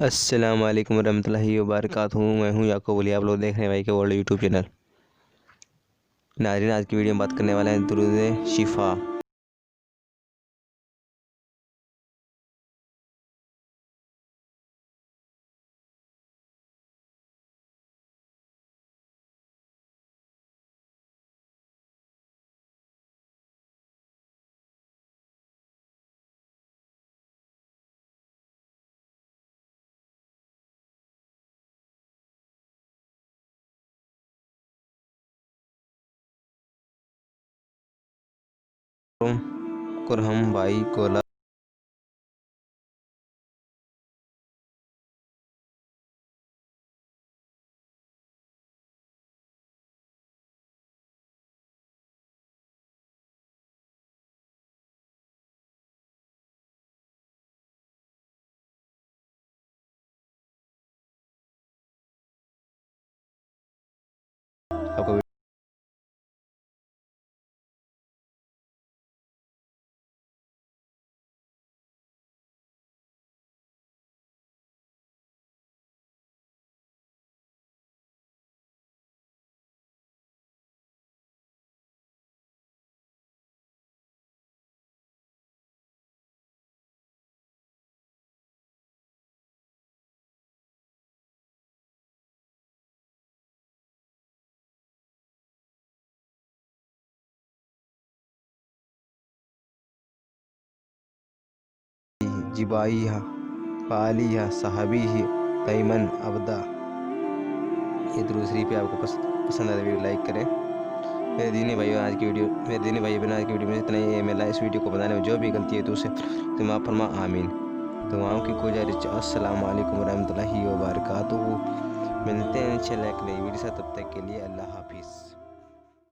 अस्सलाम वालेकुम रहमतुल्लाहि व बरकातहू। मैं हूं याकूब अली, आप लोग देख रहे हैं भाई के वर्ल्ड यूट्यूब चैनल। नाज़रीन, आज की वीडियो में बात करने वाले हैं दुरूद शिफा। कुरहम भाई कोला आपको जिबाई पाली साहबी तैमन अबदा। ये दूसरी पे आपको पसंद आए वीडियो लाइक करें। मेरे दीनी भाइयों, आज की वीडियो आज की वीडियो में इतना ही। मेरा इस वीडियो को बनाने में जो भी गलती है तो उसे माफ़ फरमा, आमीन। दुआओं की गुजारिश। अस्सलाम वालेकुम रहमतुल्लाहि व बरकातहू। मिलते हैं इंशाल्लाह एक नई वीडियो से, तब तक के लिए अल्लाह हाफिज़।